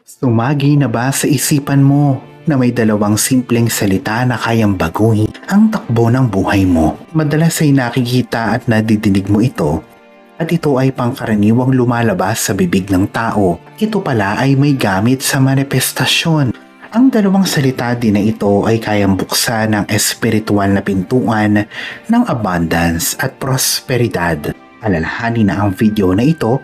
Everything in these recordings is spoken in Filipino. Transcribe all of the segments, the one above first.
Sumagi na ba sa isipan mo na may dalawang simpleng salita na kayang baguhin ang takbo ng buhay mo? Madalas ay nakikita at nadidinig mo ito at ito ay pangkaraniwang lumalabas sa bibig ng tao. Ito pala ay may gamit sa manifestasyon. Ang dalawang salita din na ito ay kayang buksan ng espiritual na pintuan ng abundance at prosperidad. Alalahanin na ang video na ito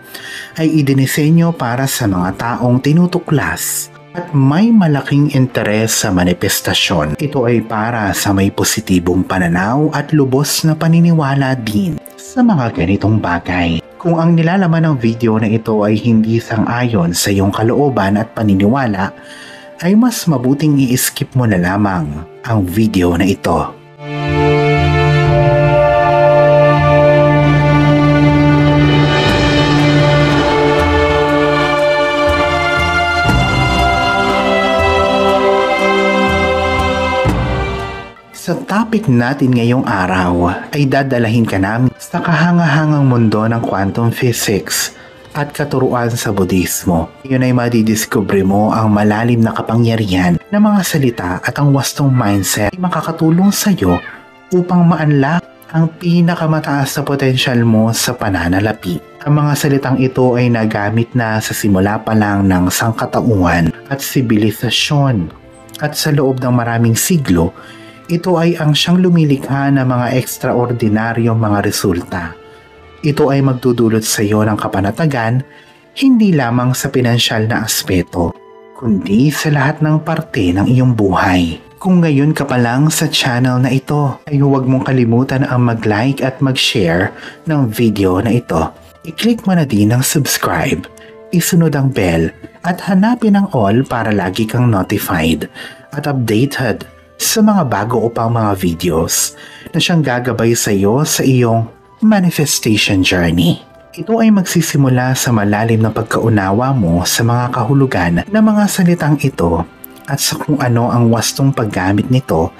ay idinisenyo para sa mga taong tinutuklas at may malaking interes sa manifestasyon. Ito ay para sa may positibong pananaw at lubos na paniniwala din sa mga ganitong bagay. Kung ang nilalaman ng video na ito ay hindi sang-ayon sa iyong kalooban at paniniwala, ay mas mabuting i-skip mo na lamang ang video na ito. Sa topic natin ngayong araw ay dadalahin ka namin sa kahangahangang mundo ng quantum physics at katuruan sa Budismo. Yun ay madidiskubre mo ang malalim na kapangyarihan ng mga salita at ang wastong mindset ay makakatulong sa iyo upang ma-unlock ang pinakamataas na potensyal mo sa pananalapi. Ang mga salitang ito ay nagamit na sa simula pa lang ng sangkatauhan at sibilisasyon at sa loob ng maraming siglo. Ito ay ang siyang lumilikha ng mga ekstraordinaryong mga resulta. Ito ay magdudulot sa iyo ng kapanatagan, hindi lamang sa pinansyal na aspeto, kundi sa lahat ng parte ng iyong buhay. Kung ngayon ka pa lang sa channel na ito, ay huwag mong kalimutan ang mag-like at mag-share ng video na ito. I-click mo na din ang subscribe, isunod ang bell at hanapin ang all para lagi kang notified at updated sa mga bago upang mga videos na siyang gagabay sa iyo sa iyong manifestation journey. Ito ay magsisimula sa malalim na pagkaunawa mo sa mga kahulugan ng mga salitang ito at sa kung ano ang wastong paggamit nito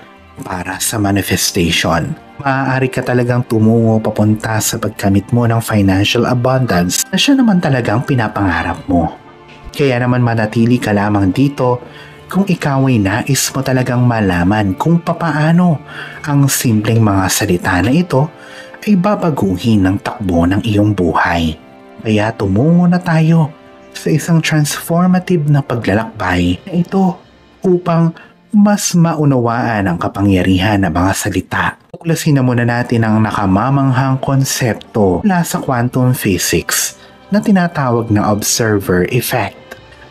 para sa manifestation. Maaari ka talagang tumungo papunta sa pagkamit mo ng financial abundance na siya naman talagang pinapangarap mo. Kaya naman manatili ka lamang dito kung ikaw ay nais mo talagang malaman kung papaano ang simpleng mga salita na ito ay babaguhin ng takbo ng iyong buhay. Kaya tumungo na tayo sa isang transformative na paglalakbay na ito upang mas maunawaan ang kapangyarihan ng mga salita. Tuklasin na muna natin ang nakamamanghang konsepto mula sa quantum physics na tinatawag na observer effect.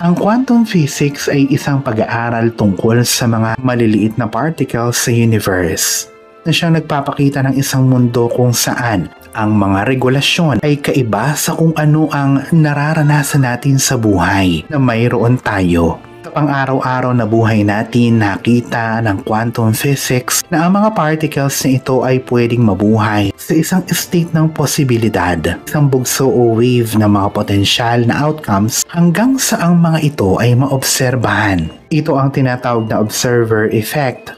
Ang quantum physics ay isang pag-aaral tungkol sa mga maliliit na particles sa universe na siyang nagpapakita ng isang mundo kung saan ang mga regulasyon ay kaiba sa kung ano ang nararanasan natin sa buhay na mayroon tayo. Sa pang-araw-araw na buhay natin, nakita ng quantum physics na ang mga particles na ito ay pwedeng mabuhay sa isang state ng posibilidad, isang bugso o wave ng mga potensyal na outcomes hanggang sa ang mga ito ay maobserbahan. Ito ang tinatawag na observer effect.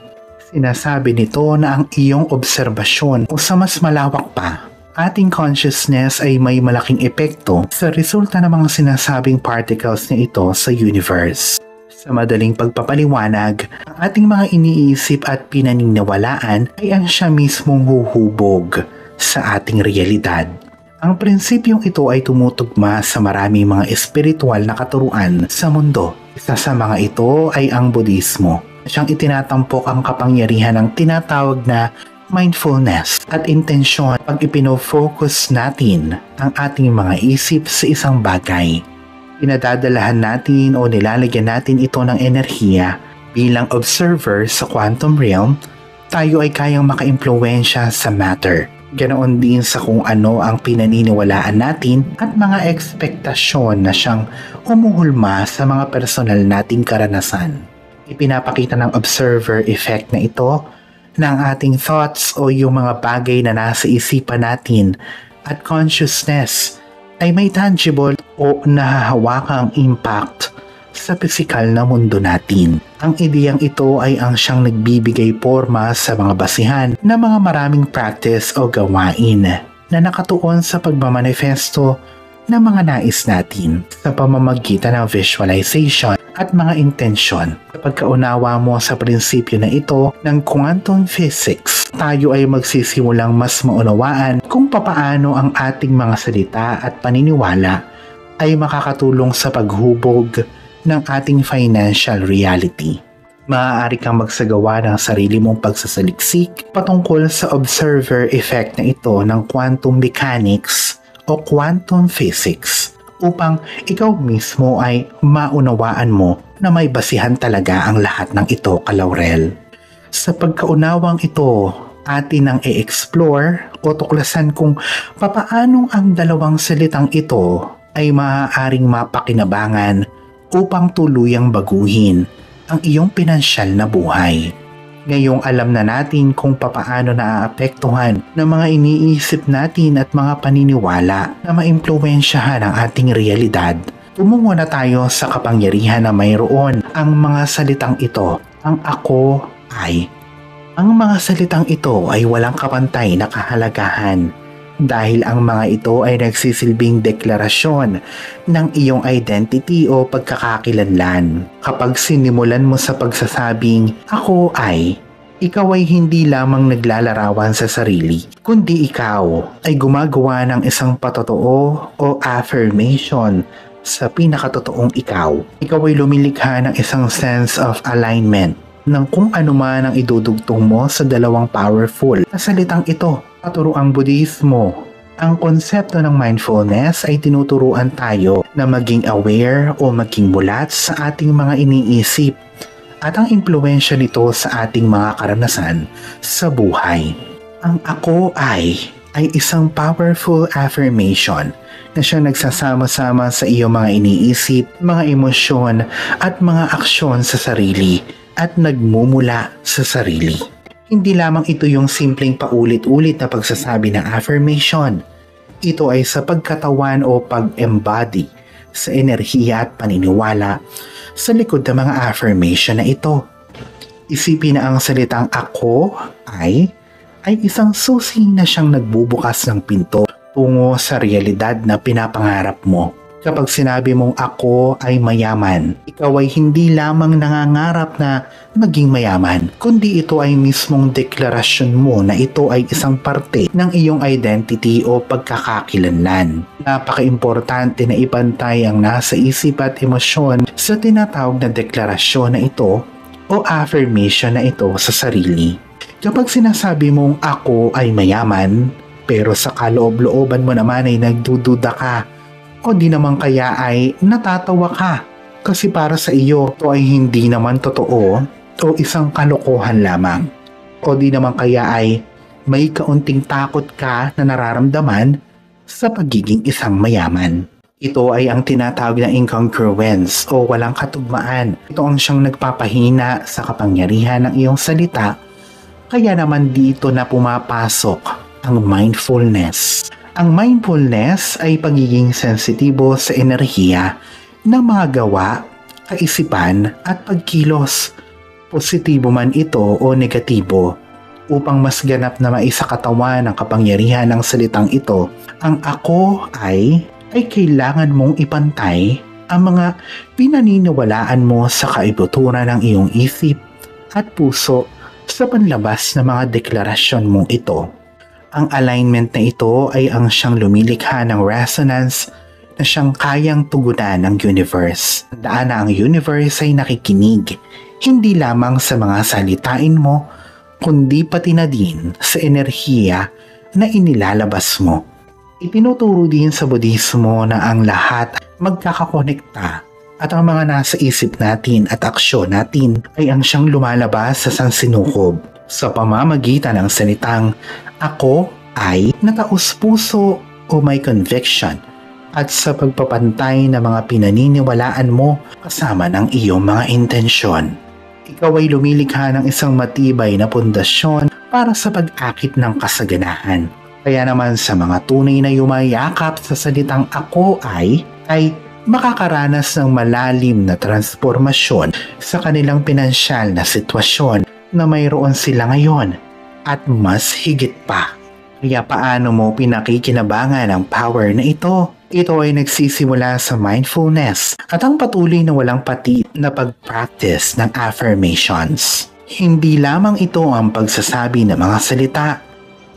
Sinasabi nito na ang iyong obserbasyon o sa mas malawak pa, ating consciousness ay may malaking epekto sa resulta ng mga sinasabing particles na ito sa universe. Sa madaling pagpapaliwanag, ang ating mga iniisip at pinaniniwalaan ay ang siya mismong huhubog sa ating realidad. Ang prinsipyong ito ay tumutugma sa maraming mga espiritual na katuruan sa mundo. Isa sa mga ito ay ang Budismo. Siyang itinatampok ang kapangyarihan ng tinatawag na mindfulness at intensyon pag ipino-focus natin ang ating mga isip sa isang bagay. Pinadadalahan natin o nilalagyan natin ito ng enerhiya. Bilang observer sa quantum realm, tayo ay kayang maka-impluwensya sa matter. Ganoon din sa kung ano ang pinaniniwalaan natin at mga ekspektasyon na siyang humuhulma sa mga personal nating karanasan. Ipinapakita ng observer effect na ito na ang ating thoughts o yung mga bagay na nasa isipan natin at consciousness ay may tangible o nahahawakang impact sa pisikal na mundo natin. Ang ideyang ito ay ang siyang nagbibigay porma sa mga basihan ng mga maraming practice o gawain na nakatuon sa pagmamanifesto ng mga nais natin sa pamamagitan ng visualization at mga intensyon. Sa pagkaunawa mo sa prinsipyo na ito ng quantum physics, tayo ay magsisimulang mas maunawaan kung papaano ang ating mga salita at paniniwala ay makakatulong sa paghubog ng ating financial reality. Maaari kang magsagawa ng sarili mong pagsasaliksik patungkol sa observer effect na ito ng quantum mechanics o quantum physics upang ikaw mismo ay maunawaan mo na may basihan talaga ang lahat ng ito, Kalaurel. Sa pagkaunawang ito, atin ang i-explore o tuklasan kung papaano ang dalawang salitang ito ay maaaring mapakinabangan upang tuluyang baguhin ang iyong pinansyal na buhay. Ngayong alam na natin kung papaano naaapektuhan ng mga iniisip natin at mga paniniwala na maimpluwensyahan ang ating realidad, tumungo na tayo sa kapangyarihan na mayroon ang mga salitang ito. Ang ako ay. Ang mga salitang ito ay walang kapantay na kahalagahan dahil ang mga ito ay nagsisilbing deklarasyon ng iyong identity o pagkakakilanlan. Kapag sinimulan mo sa pagsasabing, ako ay, ikaw ay hindi lamang naglalarawan sa sarili, kundi ikaw ay gumagawa ng isang patotoo o affirmation sa pinakatotoong ikaw. Ikaw ay lumilikha ng isang sense of alignment ng kung ano man ang idudugtong mo sa dalawang powerful na salitang ito. Katuruang Budismo, ang konsepto ng mindfulness ay tinuturuan tayo na maging aware o maging mulat sa ating mga iniisip at ang impluwensya nito sa ating mga karanasan sa buhay. Ang ako ay isang powerful affirmation na siyang nagsasama-sama sa iyong mga iniisip, mga emosyon at mga aksyon sa sarili at nagmumula sa sarili. Hindi lamang ito yung simpleng paulit-ulit na pagsasabi ng affirmation. Ito ay sa pagkatawan o pag-embody sa enerhiya at paniniwala sa likod ng mga affirmation na ito. Isipin na ang salitang ako ay isang susi na siyang nagbubukas ng pinto tungo sa realidad na pinapangarap mo. Kapag sinabi mong ako ay mayaman, ikaw ay hindi lamang nangangarap na maging mayaman, kundi ito ay mismong deklarasyon mo na ito ay isang parte ng iyong identity o pagkakakilanlan. Napaka-importante na ipantay ang nasa isip at emosyon sa tinatawag na deklarasyon na ito o affirmation na ito sa sarili. Kapag sinasabi mong ako ay mayaman, pero sa kaloob-looban mo naman ay nagdududa ka, o di naman kaya ay natatawa ka kasi para sa iyo ito ay hindi naman totoo o isang kalokohan lamang. O di naman kaya ay may kaunting takot ka na nararamdaman sa pagiging isang mayaman. Ito ay ang tinatawag na incongruence o walang katugmaan. Ito ang siyang nagpapahina sa kapangyarihan ng iyong salita, kaya naman dito na pumapasok ang mindfulness. Ang mindfulness ay pagiging sensitibo sa enerhiya ng mga gawa, kaisipan at pagkilos, positibo man ito o negatibo. Upang mas ganap na maisakatawan ang kapangyarihan ng salitang ito, ang ako ay kailangan mong ipantay ang mga pinaniniwalaan mo sa kaibuturan ng iyong isip at puso sa panlabas na mga deklarasyon mong ito. Ang alignment na ito ay ang siyang lumilikha ng resonance na siyang kayang tugunan ng universe. Tandaan na ang universe ay nakikinig, hindi lamang sa mga salitain mo, kundi pati na din sa enerhiya na inilalabas mo. Itinuturo din sa Budismo na ang lahat magkakakonekta at ang mga nasa isip natin at aksyon natin ay ang siyang lumalabas sa sansinukob sa pamamagitan ng salitang ako ay nataus-puso o may conviction at sa pagpapantay ng mga pinaniniwalaan mo kasama ng iyong mga intensyon. Ikaw ay lumilikha ng isang matibay na pundasyon para sa pag-akit ng kasaganahan. Kaya naman sa mga tunay na yumayakap sa salitang ako ay makakaranas ng malalim na transformasyon sa kanilang pinansyal na sitwasyon na mayroon sila ngayon at mas higit pa. Kaya paano mo pinakikinabangan ang power na ito? Ito ay nagsisimula sa mindfulness at ang patuloy na walang pati na pag-practice ng affirmations. Hindi lamang ito ang pagsasabi ng mga salita,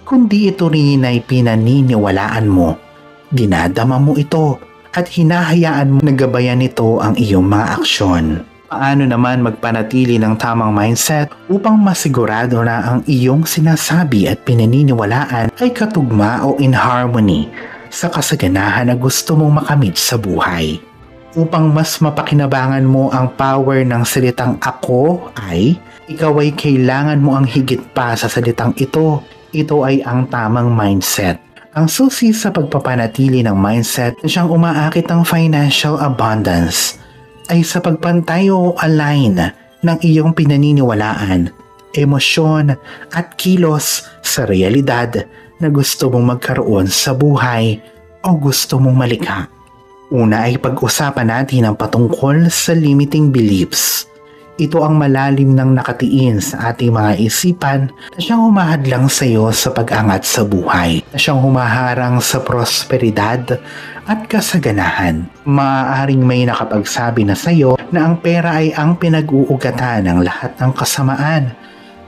kundi ito rin ay pinaniniwalaan mo. Dinadama mo ito at hinahayaan mo na gabayan nito ang iyong mga aksyon. Paano naman magpanatili ng tamang mindset upang masigurado na ang iyong sinasabi at pinaniniwalaan ay katugma o in harmony sa kasaganahan na gusto mong makamit sa buhay? Upang mas mapakinabangan mo ang power ng salitang ako ay, ikaw ay kailangan mo ang higit pa sa salitang ito. Ito ay ang tamang mindset. Ang susi sa pagpapanatili ng mindset na siyang umaakit ng financial abundance ay sa pagpantay o align ng iyong pinaniniwalaan, emosyon at kilos sa realidad na gusto mong magkaroon sa buhay o gusto mong malikha. Una ay pag-usapan natin ang patungkol sa limiting beliefs. Ito ang malalim ng nakatiin sa ating mga isipan na siyang humahadlang sa iyo sa pag-angat sa buhay, na siyang humaharang sa prosperidad at kasaganahan. Maaaring may nakapagsabi na sa iyo na ang pera ay ang pinag-uugatan ng lahat ng kasamaan,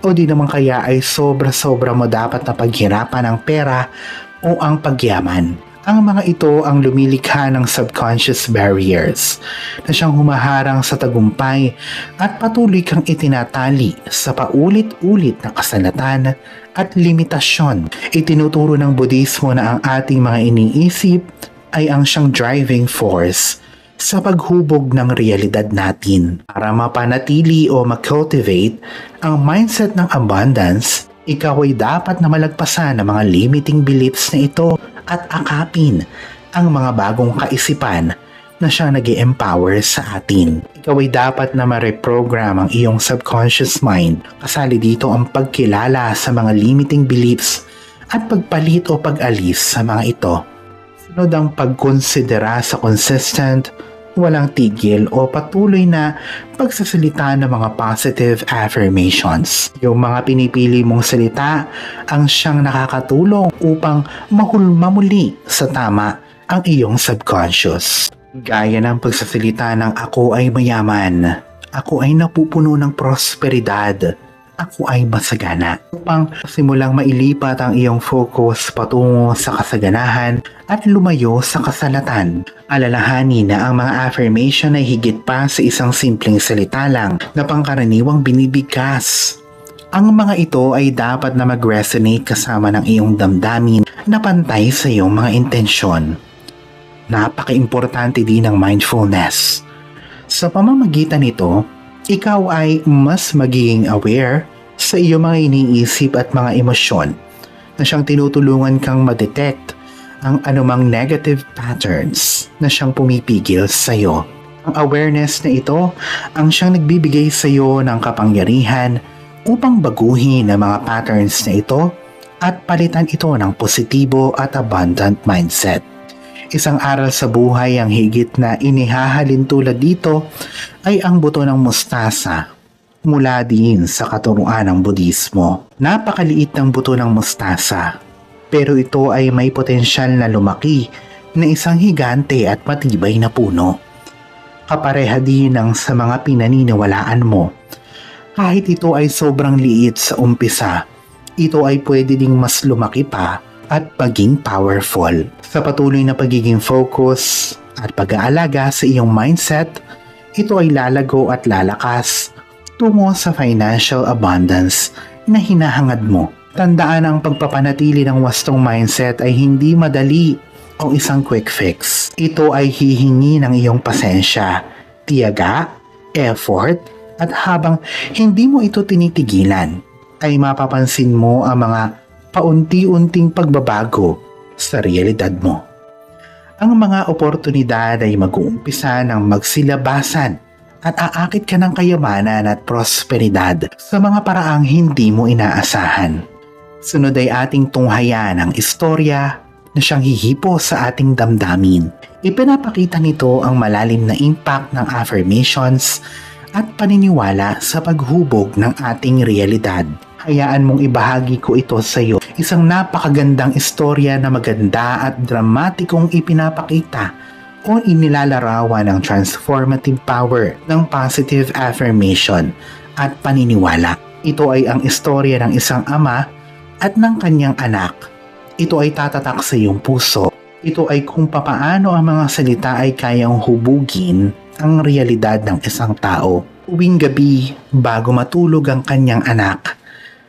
o di naman kaya ay sobra-sobra mo dapat na paghirapan ang pera o ang pagyaman. Ang mga ito ang lumilikha ng subconscious barriers na siyang humaharang sa tagumpay at patuloy kang itinatali sa paulit-ulit na kasalatan at limitasyon. Itinuturo ng Budismo na ang ating mga iniisip ay ang siyang driving force sa paghubog ng realidad natin. Para mapanatili o ma-cultivate ang mindset ng abundance, ikaw ay dapat na malagpasan ang mga limiting beliefs na ito at akapin ang mga bagong kaisipan na siyang nag-i-empower sa atin. Ikaw ay dapat na ma-reprogram ang iyong subconscious mind. Kasali dito ang pagkilala sa mga limiting beliefs at pagpalit o pag-alis sa mga ito. Sunod ang pagkonsidera sa consistent, walang tigil o patuloy na pagsasalita ng mga positive affirmations. Yung mga pinipili mong salita ang siyang nakakatulong upang mahulma muli sa tama ang iyong subconscious. Gaya ng pagsasalita ng ako ay mayaman, ako ay napupuno ng prosperidad, ako ay masagana. Upang simulang mailipat ang iyong focus patungo sa kasaganahan at lumayo sa kasalatan. Alalahanin na ang mga affirmation ay higit pa sa isang simpleng salita lang na pangkaraniwang binibigkas. Ang mga ito ay dapat na mag-resonate kasama ng iyong damdamin na pantay sa iyong mga intensyon. Napaka-importante din ng mindfulness. Sa pamamagitan nito, ikaw ay mas magiging aware sa iyong mga iniisip at mga emosyon na siyang tinutulungan kang ma-detect ang anumang negative patterns na siyang pumipigil sa iyo. Ang awareness na ito ang siyang nagbibigay sa iyo ng kapangyarihan upang baguhin ang mga patterns na ito at palitan ito ng positibo at abundant mindset. Isang aral sa buhay ang higit na inihahalin tulad dito ay ang buto ng mustasa mula din sa katuruan ng Budismo. Napakaliit ng buto ng mustasa, pero ito ay may potensyal na lumaki na isang higante at matibay na puno. Kapareha din ng sa mga pinaniniwalaan mo. Kahit ito ay sobrang liit sa umpisa, ito ay pwede ding mas lumaki pa at maging powerful. Sa patuloy na pagiging focus at pag-aalaga sa iyong mindset, ito ay lalago at lalakas tungo sa financial abundance na hinahangad mo. Tandaan ang pagpapanatili ng wastong mindset ay hindi madali o isang quick fix. Ito ay hihingi ng iyong pasensya, tiyaga, effort, at habang hindi mo ito tinitigilan, ay mapapansin mo ang mga paunti-unting pagbabago sa realidad mo. Ang mga oportunidad ay mag-uumpisa ng magsilabasan at aakit ka ng kayamanan at prosperidad sa mga paraang hindi mo inaasahan. Sunod ay ating tunghayan ang istorya na siyang hihipo sa ating damdamin. Ipinapakita nito ang malalim na impact ng affirmations at paniniwala sa paghubog ng ating realidad. Hayaan mong ibahagi ko ito sa iyo. Isang napakagandang istorya na maganda at dramatikong ipinapakita o inilalarawan ng transformative power ng positive affirmation at paniniwala. Ito ay ang istorya ng isang ama at ng kanyang anak. Ito ay tatatak sa iyong puso. Ito ay kung papaano ang mga salita ay kayang hubugin ang realidad ng isang tao. Uwing gabi, bago matulog ang kanyang anak,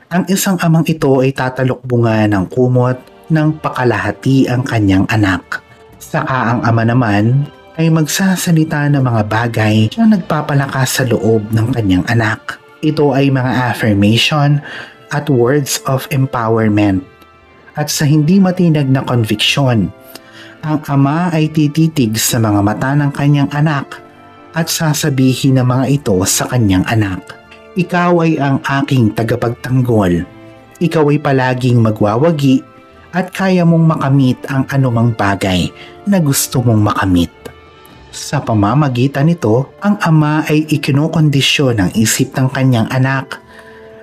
ang isang amang ito ay tatalukbungan ng kumot ng pakalahati ang kanyang anak. Saka ang ama naman ay magsasalita ng mga bagay na nagpapalakas sa loob ng kanyang anak. Ito ay mga affirmation at words of empowerment. At sa hindi matinag na conviction, ang ama ay tititig sa mga mata ng kanyang anak at sasabihin ng mga ito sa kanyang anak. Ikaw ay ang aking tagapagtanggol. Ikaw ay palaging magwawagi at kaya mong makamit ang anumang bagay na gusto mong makamit. Sa pamamagitan nito, ang ama ay ikinokondisyon ang isip ng kanyang anak.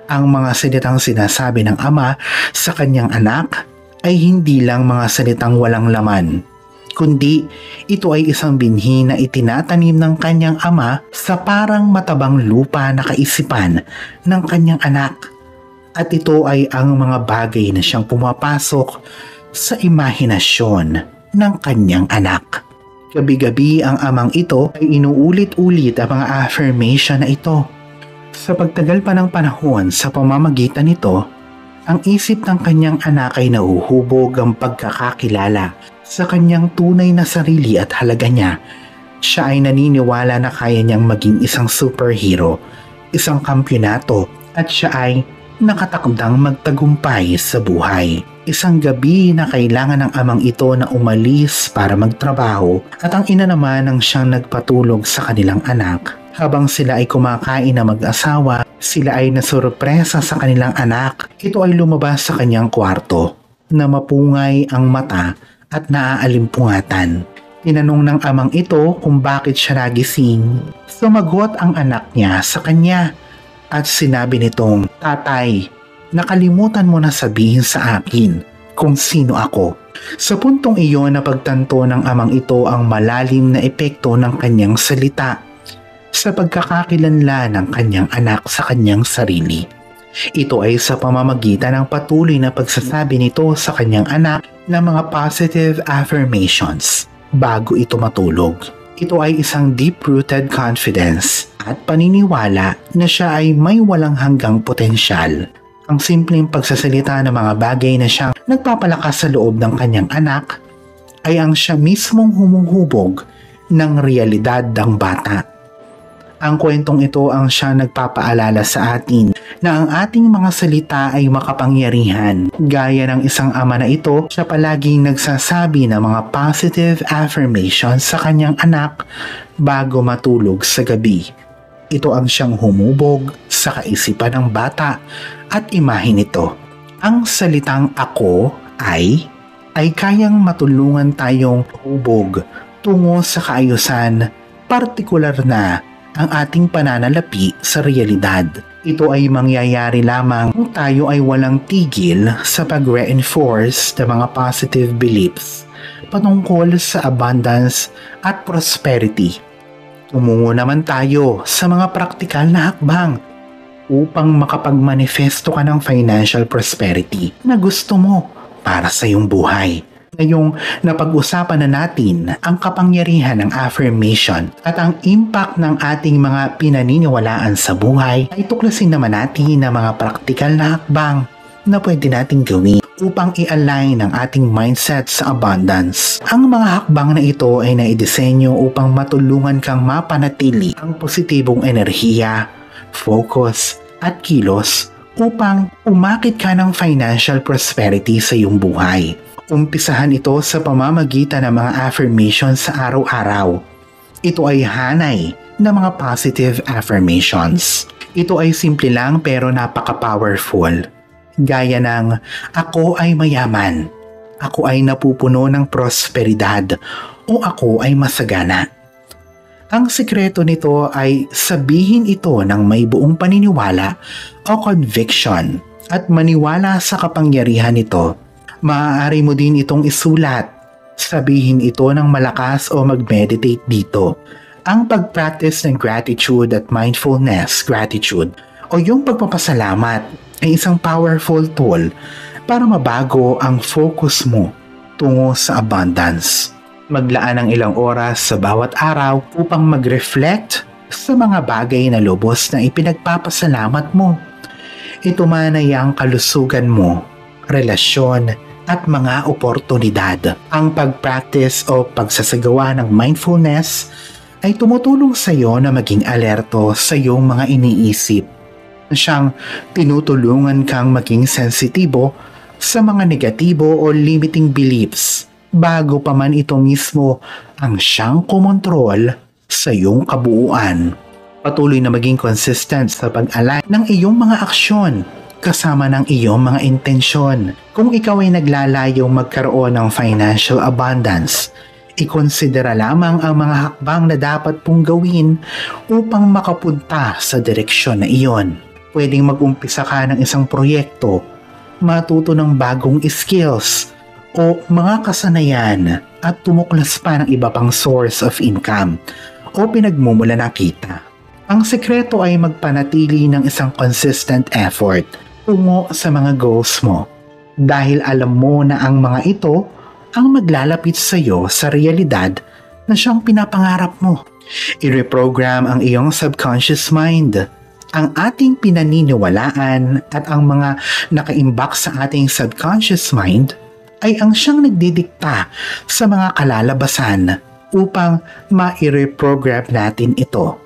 Ang mga salitang sinasabi ng ama sa kanyang anak ay hindi lang mga salitang walang laman, kundi ito ay isang binhi na itinatanim ng kanyang ama sa parang matabang lupa na kaisipan ng kanyang anak. At ito ay ang mga bagay na siyang pumapasok sa imahinasyon ng kanyang anak. Gabi-gabi ang amang ito ay inuulit-ulit ang mga affirmation na ito. Sa pagtagal pa ng panahon sa pamamagitan nito, ang isip ng kanyang anak ay nauhubog ang pagkakakilala sa kanyang tunay na sarili at halaga niya. Siya ay naniniwala na kaya niyang maging isang superhero, isang kampyonato, at siya ay nakatakdang magtagumpay sa buhay. Isang gabi na kailangan ng amang ito na umalis para magtrabaho at ang ina naman ang siyang nagpatulog sa kanilang anak. Habang sila ay kumakain na mag-asawa, sila ay nasurpresa sa kanilang anak. Ito ay lumabas sa kanyang kwarto na mapungay ang mata at naaaalimpungatan. Tinanong ng amang ito kung bakit siya nagising. Sumagot ang anak niya sa kanya at sinabi nitong, "Tatay, nakalimutan mo na sabihin sa akin kung sino ako." Sa puntong iyon napagtanto ng amang ito ang malalim na epekto ng kanyang salita sa pagkakakilanlan ng kanyang anak sa kanyang sarili. Ito ay sa pamamagitan ng patuloy na pagsasabi nito sa kanyang anak ng mga positive affirmations bago ito matulog. Ito ay isang deep-rooted confidence at paniniwala na siya ay may walang hanggang potensyal. Ang simpleng pagsasalita ng mga bagay na siyang nagpapalakas sa loob ng kanyang anak ay ang siya mismong humuhubog ng realidad ng bata. Ang kwentong ito ang siya nagpapaalala sa atin na ang ating mga salita ay makapangyarihan. Gaya ng isang ama na ito, siya palaging nagsasabi ng mga positive affirmations sa kanyang anak bago matulog sa gabi. Ito ang siyang humubog sa kaisipan ng bata at imahe nito. Ang salitang ako ay kayang matulungan tayong hubog tungo sa kaayusan, partikular na ang ating pananalapi sa realidad. Ito ay mangyayari lamang kung tayo ay walang tigil sa pag-reinforce ng mga positive beliefs patungkol sa abundance at prosperity. Tumungo naman tayo sa mga praktikal na hakbang upang makapag-manifesto ka ng financial prosperity na gusto mo para sa iyong buhay. Ngayong napag-usapan na natin ang kapangyarihan ng affirmation at ang impact ng ating mga pinaniniwalaan sa buhay, ay tuklasin naman natin ang mga praktikal na hakbang na pwede nating gawin upang i-align ang ating mindset sa abundance. Ang mga hakbang na ito ay naidisenyo upang matulungan kang mapanatili ang positibong enerhiya, focus at kilos upang umakit ka ng financial prosperity sa iyong buhay. Umpisahan ito sa pamamagitan ng mga affirmations sa araw-araw. Ito ay hanay ng mga positive affirmations. Ito ay simple lang pero napaka-powerful. Gaya ng, ako ay mayaman, ako ay napupuno ng prosperidad, o ako ay masagana. Ang sikreto nito ay sabihin ito ng may buong paniniwala o conviction at maniwala sa kapangyarihan nito. Maaari mo din itong isulat. Sabihin ito ng malakas o mag-meditate dito. Ang pag-practice ng gratitude at mindfulness gratitude o yung pagpapasalamat ay isang powerful tool para mabago ang focus mo tungo sa abundance. Maglaan ng ilang oras sa bawat araw upang mag-reflect sa mga bagay na lubos na ipinagpapasalamat mo. Ito man ay ang kalusugan mo, relasyon at mga oportunidad. Ang pag-practice o pagsasagawa ng mindfulness ay tumutulong sa iyo na maging alerto sa iyong mga iniisip. Siyang tinutulungan kang maging sensitibo sa mga negatibo o limiting beliefs bago pa man ito mismo ang siyang kumontrol sa iyong kabuuan. Patuloy na maging consistent sa pag-align ng iyong mga aksyon kasama ng iyong mga intensyon. Kung ikaw ay naglalayong magkaroon ng financial abundance, ikonsidera lamang ang mga hakbang na dapat pong gawin upang makapunta sa direksyon na iyon. Pwedeng mag-umpisa ka ng isang proyekto, matuto ng bagong skills o mga kasanayan at tumuklas pa ng iba pang source of income o pinagmumula ng kita. Ang sekreto ay magpanatili ng isang consistent effort tungo sa mga goals mo dahil alam mo na ang mga ito ang maglalapit sa iyo sa realidad na siyang pinapangarap mo. I-reprogram ang iyong subconscious mind. Ang ating pinaniniwalaan at ang mga nakaimbak sa ating subconscious mind ay ang siyang nagdidikta sa mga kalalabasan upang ma-reprogram natin ito.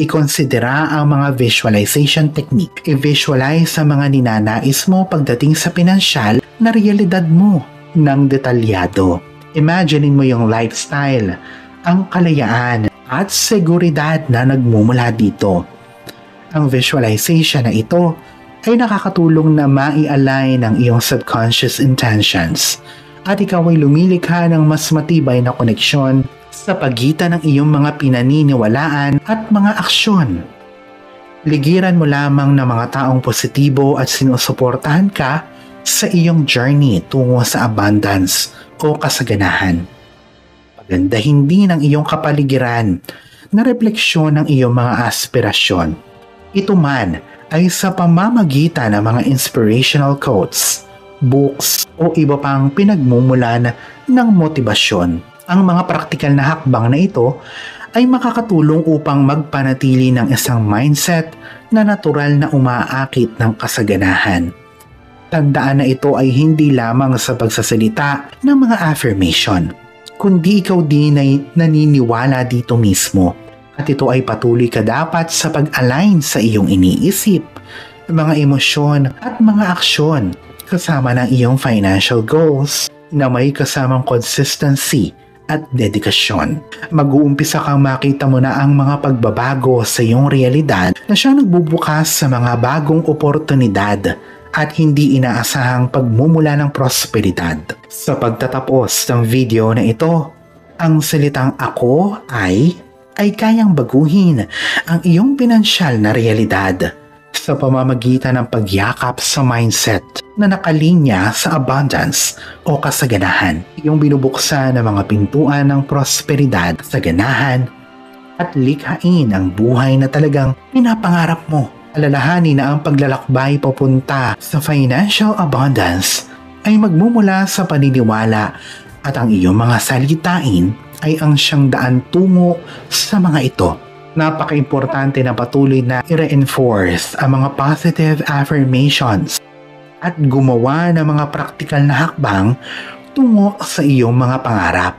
Ikonsidera ang mga visualization technique. I-visualize ang mga ninanais mo pagdating sa pinansyal na realidad mo ng detalyado. Imaginein mo yung lifestyle, ang kalayaan at seguridad na nagmumula dito. Ang visualization na ito ay nakakatulong na mai-align ang iyong subconscious intentions at ikaw ay lumilikha ng mas matibay na koneksyon sa pagitan ng iyong mga pinaniniwalaan at mga aksyon. Ligiran mo lamang ng mga taong positibo at sinusuportahan ka sa iyong journey tungo sa abundance o kasaganahan. Pagandahin din ang iyong kapaligiran na refleksyon ng iyong mga aspirasyon. Ito man ay sa pamamagitan ng mga inspirational quotes, books o iba pang pinagmumulan ng motibasyon. Ang mga praktikal na hakbang na ito ay makakatulong upang magpanatili ng isang mindset na natural na umaakit ng kasaganahan. Tandaan na ito ay hindi lamang sa pagsasalita ng mga affirmation, kundi ikaw din ay naniniwala dito mismo. At ito ay patuloy ka dapat sa pag-align sa iyong iniisip, mga emosyon at mga aksyon kasama ng iyong financial goals na may kasamang consistency at dedikasyon. Mag-uumpisa kang makita mo na ang mga pagbabago sa iyong realidad na siyang nagbubukas sa mga bagong oportunidad at hindi inaasahang pagmumula ng prosperidad. Sa pagtatapos ng video na ito, ang salitang ako ay kayang baguhin ang iyong pinansyal na realidad sa pamamagitan ng pagyakap sa mindset na nakalinya sa abundance o kasaganahan. Iyong binubuksan ng mga pintuan ng prosperidad, kasaganahan at likhain ang buhay na talagang pinapangarap mo. Alalahanin na ang paglalakbay papunta sa financial abundance ay magmumula sa paniniwala at ang iyong mga salitain ay ang siyang daan tungo sa mga ito. Napaka-importante na patuloy na i-reinforce ang mga positive affirmations at gumawa ng mga praktikal na hakbang tungo sa iyong mga pangarap.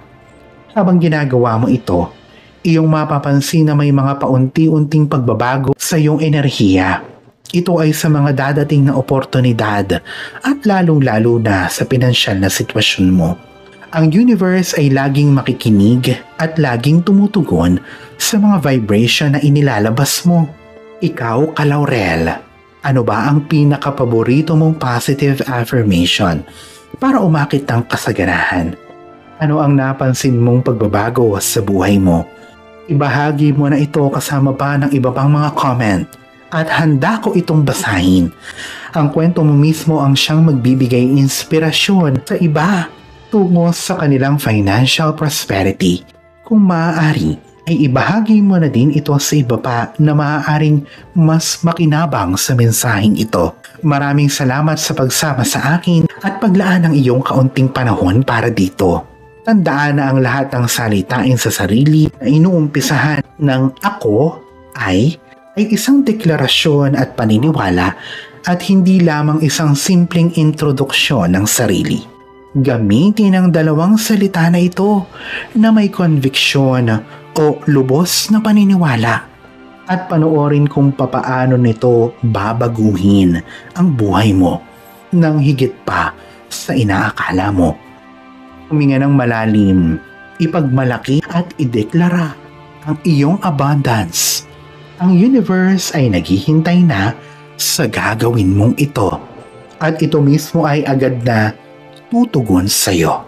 Habang ginagawa mo ito, iyong mapapansin na may mga paunti-unting pagbabago sa iyong enerhiya. Ito ay sa mga dadating na oportunidad at lalong-lalo na sa pinansyal na sitwasyon mo. Ang universe ay laging makikinig at laging tumutugon sa mga vibration na inilalabas mo. Ikaw, Kalaurel, ano ba ang pinakapaborito mong positive affirmation para umakit ang kasaganahan? Ano ang napansin mong pagbabago sa buhay mo? Ibahagi mo na ito kasama pa ng iba pang mga comment at handa ko itong basahin. Ang kwento mo mismo ang siyang magbibigay inspirasyon sa iba tungo sa kanilang financial prosperity. Kung maaari, ay ibahagi mo na din ito sa iba pa na maaaring mas makinabang sa mensaheng ito. Maraming salamat sa pagsama sa akin at paglaan ng iyong kaunting panahon para dito. Tandaan na ang lahat ng salitain sa sarili na inuumpisahan ng ako ay isang deklarasyon at paniniwala at hindi lamang isang simpleng introduksyon ng sarili. Gamitin ang dalawang salita na ito na may conviction o lubos na paniniwala at panoorin kung papaano nito babaguhin ang buhay mo nang higit pa sa inaakala mo. Huminga ng malalim, ipagmalaki at ideklara ang iyong abundance. Ang universe ay naghihintay na sa gagawin mong ito at ito mismo ay agad na tutugon sa iyo.